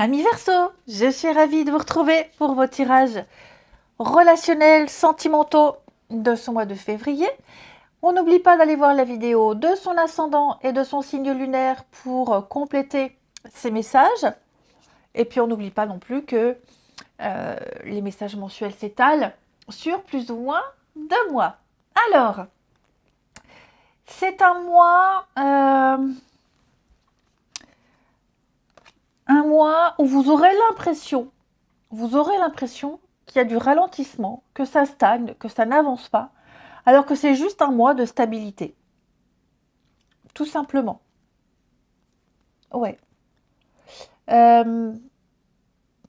Amis Verseau, je suis ravie de vous retrouver pour vos tirages relationnels, sentimentaux de ce mois de février. On n'oublie pas d'aller voir la vidéo de son ascendant et de son signe lunaire pour compléter ces messages. Et puis on n'oublie pas non plus que les messages mensuels s'étalent sur plus ou moins 2 mois. Alors, c'est un mois où vous aurez l'impression qu'il y a du ralentissement, que ça stagne, que ça n'avance pas, alors que c'est juste un mois de stabilité. Tout simplement. Ouais. Un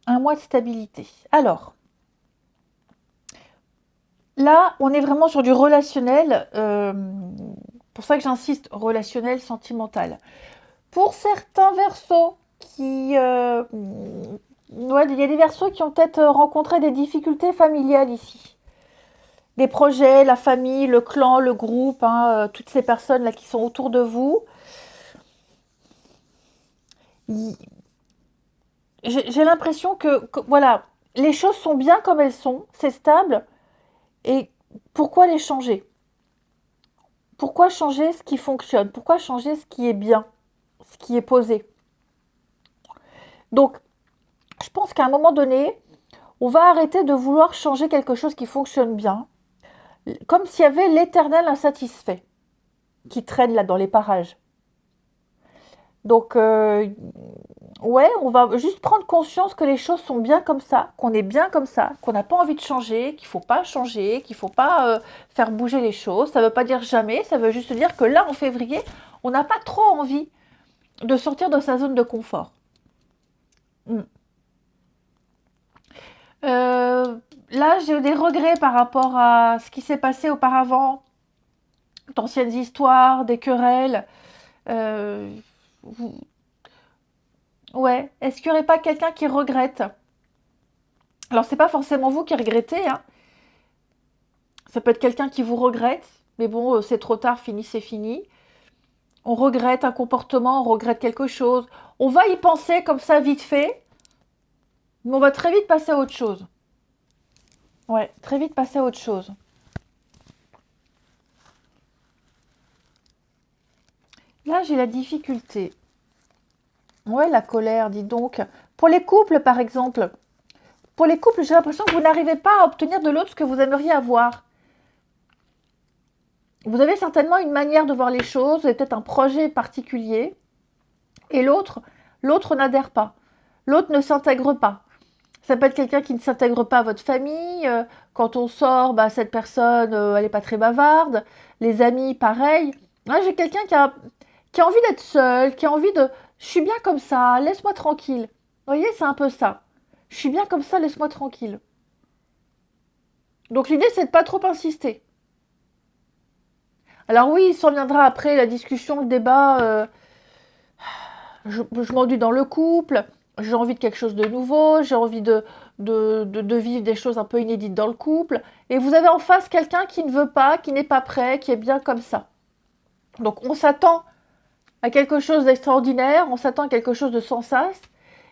mois de stabilité. Alors, là, on est vraiment sur du relationnel. Pour ça que j'insiste, relationnel, sentimental. Pour certains Verseaux qui... ouais, il y a des Verseaux qui ont peut-être rencontré des difficultés familiales ici. Des projets, la famille, le clan, le groupe, toutes ces personnes là qui sont autour de vous. J'ai l'impression que voilà, les choses sont bien comme elles sont, c'est stable. Et pourquoi les changer? Pourquoi changer ce qui fonctionne? Pourquoi changer ce qui est bien, ce qui est posé? Donc, je pense qu'à un moment donné, on va arrêter de vouloir changer quelque chose qui fonctionne bien, comme s'il y avait l'éternel insatisfait qui traîne là dans les parages. Donc, ouais, on va juste prendre conscience que les choses sont bien comme ça, qu'on est bien comme ça, qu'on n'a pas envie de changer, qu'il ne faut pas changer, qu'il ne faut pas faire bouger les choses. Ça ne veut pas dire jamais, ça veut juste dire que là, en février, on n'a pas trop envie de sortir de sa zone de confort. Là, j'ai eu des regrets par rapport à ce qui s'est passé auparavant, d'anciennes histoires, des querelles. Euh, vous- Ouais, est-ce qu'il n'y aurait pas quelqu'un qui regrette? Alors, c'est pas forcément vous qui regrettez, hein. Ça peut être quelqu'un qui vous regrette, mais bon, c'est trop tard, fini, c'est fini. On regrette un comportement, on regrette quelque chose. On va y penser comme ça, vite fait, mais on va très vite passer à autre chose. Ouais, très vite passer à autre chose. Là, j'ai la difficulté. Ouais, la colère, dis donc. Pour les couples, par exemple. Pour les couples, j'ai l'impression que vous n'arrivez pas à obtenir de l'autre ce que vous aimeriez avoir. Vous avez certainement une manière de voir les choses, vous avez peut-être un projet particulier, et l'autre n'adhère pas. L'autre ne s'intègre pas. Ça peut être quelqu'un qui ne s'intègre pas à votre famille. Quand on sort, bah, cette personne, elle n'est pas très bavarde. Les amis, pareil. Là, j'ai quelqu'un qui a envie d'être seul, qui a envie de... Je suis bien comme ça, laisse-moi tranquille. Vous voyez, c'est un peu ça. Je suis bien comme ça, laisse-moi tranquille. Donc l'idée, c'est de pas trop insister. Alors oui, il s'en viendra après la discussion, le débat. Je m'ennuie dans le couple, j'ai envie de quelque chose de nouveau, j'ai envie de vivre des choses un peu inédites dans le couple. Et vous avez en face quelqu'un qui ne veut pas, qui n'est pas prêt, qui est bien comme ça. Donc on s'attend à quelque chose d'extraordinaire, on s'attend à quelque chose de sans sas.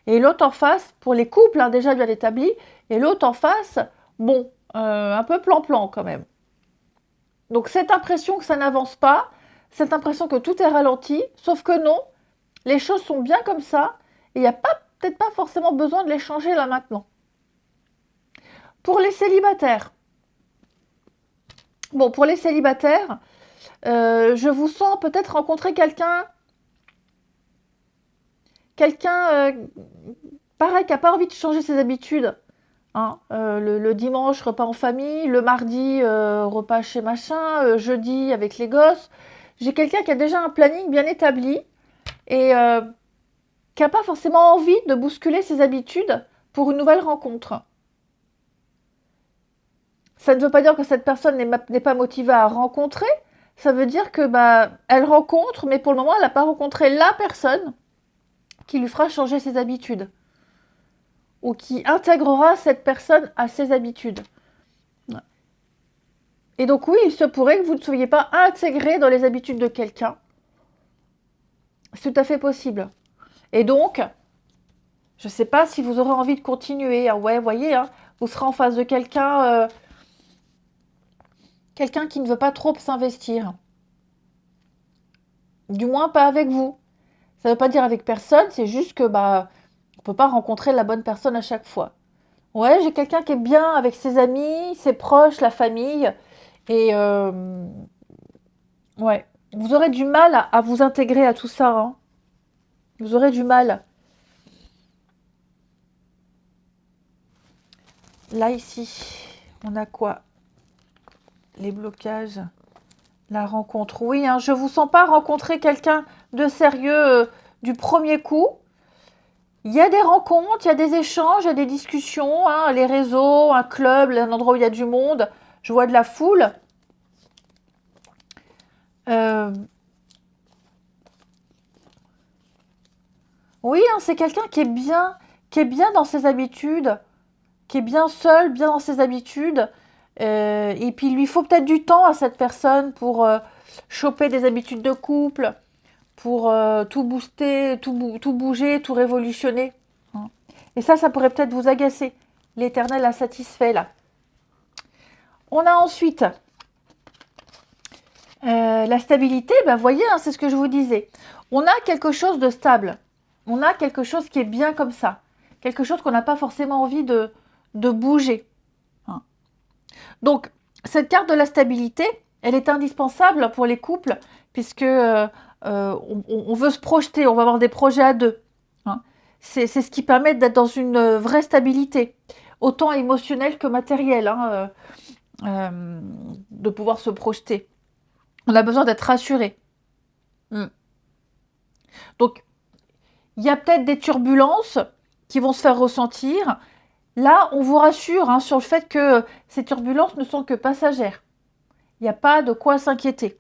Et l'autre en face, pour les couples déjà bien établis, et l'autre en face, bon, un peu plan-plan quand même. Donc cette impression que ça n'avance pas, cette impression que tout est ralenti, sauf que non, les choses sont bien comme ça, et il n'y a peut-être pas forcément besoin de les changer là maintenant. Pour les célibataires, bon, pour les célibataires, je vous sens peut-être rencontrer quelqu'un, pareil, qui n'a pas envie de changer ses habitudes. Hein. Le dimanche, repas en famille, le mardi, repas chez machin, jeudi avec les gosses. J'ai quelqu'un qui a déjà un planning bien établi et qui n'a pas forcément envie de bousculer ses habitudes pour une nouvelle rencontre. Ça ne veut pas dire que cette personne n'est pas motivée à rencontrer, ça veut dire que elle rencontre, mais pour le moment, elle n'a pas rencontré la personne qui lui fera changer ses habitudes ou qui intégrera cette personne à ses habitudes. Et donc oui, il se pourrait que vous ne soyez pas intégré dans les habitudes de quelqu'un. C'est tout à fait possible. Et donc, Je ne sais pas si vous aurez envie de continuer. Hein. Ouais, vous voyez, hein, vous serez en face de quelqu'un quelqu'un qui ne veut pas trop s'investir. Du moins, pas avec vous. Ça ne veut pas dire avec personne, c'est juste que bah, on ne peut pas rencontrer la bonne personne à chaque fois. Ouais, j'ai quelqu'un qui est bien avec ses amis, ses proches, la famille. Et ouais, vous aurez du mal à vous intégrer à tout ça. Hein. Vous aurez du mal. Là, ici, on a quoi? Les blocages, la rencontre. Oui, hein, je ne vous sens pas rencontrer quelqu'un de sérieux du premier coup. Il y a des rencontres, il y a des échanges, il y a des discussions, hein, les réseaux, un club, un endroit où il y a du monde. Je vois de la foule. Oui, hein, c'est quelqu'un qui est bien dans ses habitudes, qui est bien seul, bien dans ses habitudes. Et puis, il lui faut peut-être du temps à cette personne pour choper des habitudes de couple, pour tout booster, tout bouger, tout révolutionner. Hein. Et ça pourrait peut-être vous agacer. L'éternel insatisfait, là. On a ensuite la stabilité, ben voyez, hein, c'est ce que je vous disais. On a quelque chose de stable. On a quelque chose qui est bien comme ça. Quelque chose qu'on n'a pas forcément envie de bouger. Hein. Donc, cette carte de la stabilité, elle est indispensable pour les couples, puisque on veut se projeter, on va avoir des projets à deux. Hein. C'est ce qui permet d'être dans une vraie stabilité, autant émotionnelle que matérielle, hein, de pouvoir se projeter. On a besoin d'être rassuré. Donc, il y a peut-être des turbulences qui vont se faire ressentir. Là, on vous rassure hein, sur le fait que ces turbulences ne sont que passagères. Il n'y a pas de quoi s'inquiéter.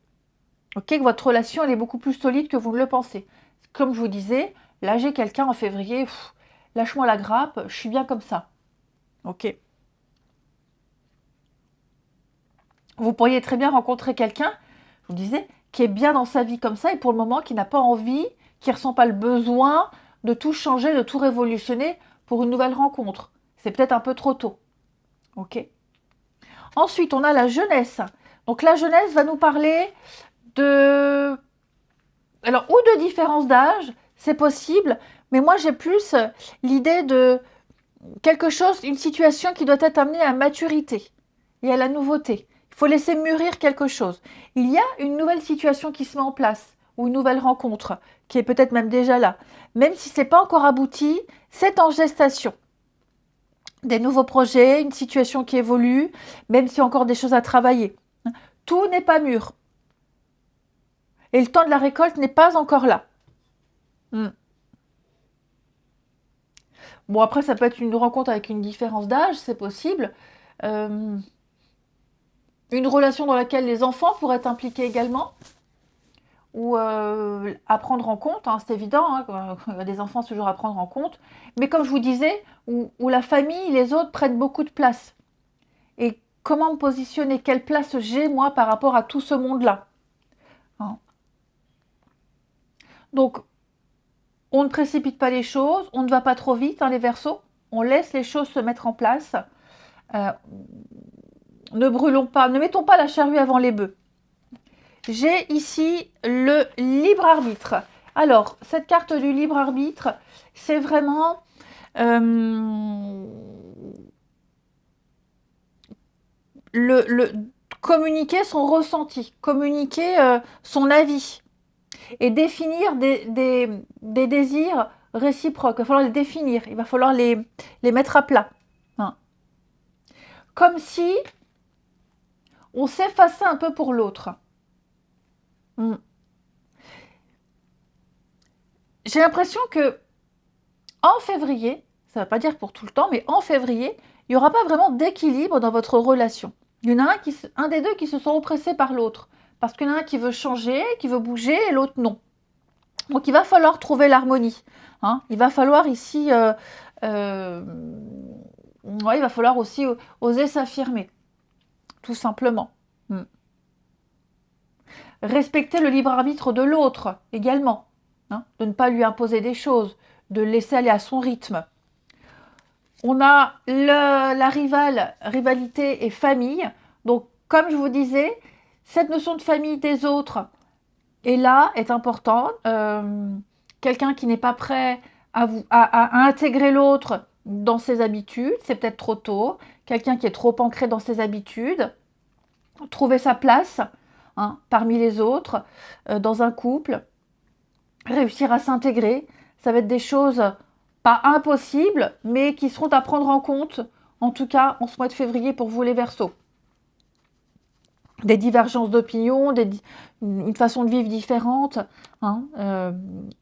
Ok, que votre relation elle est beaucoup plus solide que vous ne le pensez. Comme je vous disais, là j'ai quelqu'un en février, lâche-moi la grappe, je suis bien comme ça. Ok. Vous pourriez très bien rencontrer quelqu'un, je vous disais, qui est bien dans sa vie comme ça et pour le moment qui n'a pas envie, qui ne ressent pas le besoin de tout changer, de tout révolutionner pour une nouvelle rencontre. C'est peut-être un peu trop tôt. Ok. Ensuite, on a la jeunesse. Donc la jeunesse va nous parler de... Alors, ou de différence d'âge, c'est possible, mais moi j'ai plus l'idée de quelque chose, une situation qui doit être amenée à maturité et à la nouveauté. Il faut laisser mûrir quelque chose. Il y a une nouvelle situation qui se met en place, ou une nouvelle rencontre, qui est peut-être même déjà là. Même si ce n'est pas encore abouti, c'est en gestation. Des nouveaux projets, une situation qui évolue, même s'il y a encore des choses à travailler. Tout n'est pas mûr. Et le temps de la récolte n'est pas encore là. Bon, après, ça peut être une rencontre avec une différence d'âge, c'est possible. Une relation dans laquelle les enfants pourraient être impliqués également, ou à prendre en compte, hein, c'est évident, hein, des enfants, c'est toujours à prendre en compte. Mais comme je vous disais, où la famille, les autres prennent beaucoup de place. Et comment me positionner, quelle place j'ai, moi, par rapport à tout ce monde-là. Hein. Donc, on ne précipite pas les choses, on ne va pas trop vite, hein, les Verseaux. On laisse les choses se mettre en place. Ne brûlons pas, ne mettons pas la charrue avant les bœufs. J'ai ici le libre arbitre. Alors, cette carte du libre arbitre, c'est vraiment le communiquer son ressenti, communiquer son avis et définir des désirs réciproques. Il va falloir les définir, il va falloir les mettre à plat. Hein. Comme si on s'effaçait un peu pour l'autre. J'ai l'impression que en février, ça ne veut pas dire pour tout le temps, mais en février, il n'y aura pas vraiment d'équilibre dans votre relation. Il y en a un des deux qui se sent oppressé par l'autre. Parce qu'il y en a un qui veut changer, qui veut bouger, et l'autre non. Donc il va falloir trouver l'harmonie. Hein. Il va falloir ici... il va falloir aussi oser s'affirmer. Tout simplement. Respecter le libre arbitre de l'autre également. Hein, de ne pas lui imposer des choses, de le laisser aller à son rythme. On a la rivalité et famille. Donc, comme je vous disais, cette notion de famille des autres est là, est importante. Quelqu'un qui n'est pas prêt à intégrer l'autre dans ses habitudes, c'est peut-être trop tôt. Quelqu'un qui est trop ancré dans ses habitudes, trouver sa place parmi les autres, dans un couple, réussir à s'intégrer, ça va être des choses pas impossibles, mais qui seront à prendre en compte, en tout cas en ce mois de février pour vous les Verseaux. Des divergences d'opinion, une façon de vivre différente,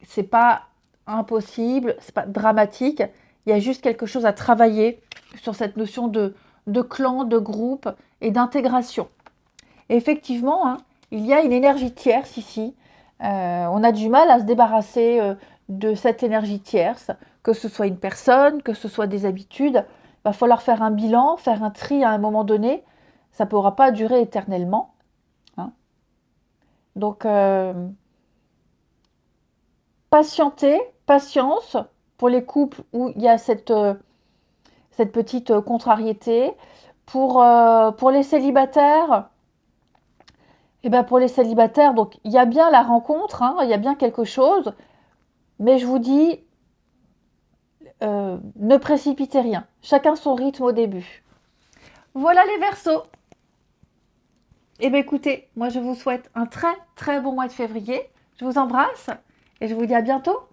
c'est pas impossible, c'est pas dramatique, il y a juste quelque chose à travailler sur cette notion de clan, de groupe et d'intégration. Effectivement, il y a une énergie tierce ici. On a du mal à se débarrasser de cette énergie tierce, que ce soit une personne, que ce soit des habitudes. Il va falloir faire un bilan, faire un tri à un moment donné. Ça ne pourra pas durer éternellement. Donc, patience pour les couples où il y a cette petite contrariété. Pour les célibataires, pour les célibataires, donc il y a bien la rencontre, il y a bien quelque chose, mais je vous dis, ne précipitez rien. Chacun son rythme au début. Voilà les Verseaux. Écoutez, moi je vous souhaite un très très bon mois de février. Je vous embrasse et je vous dis à bientôt.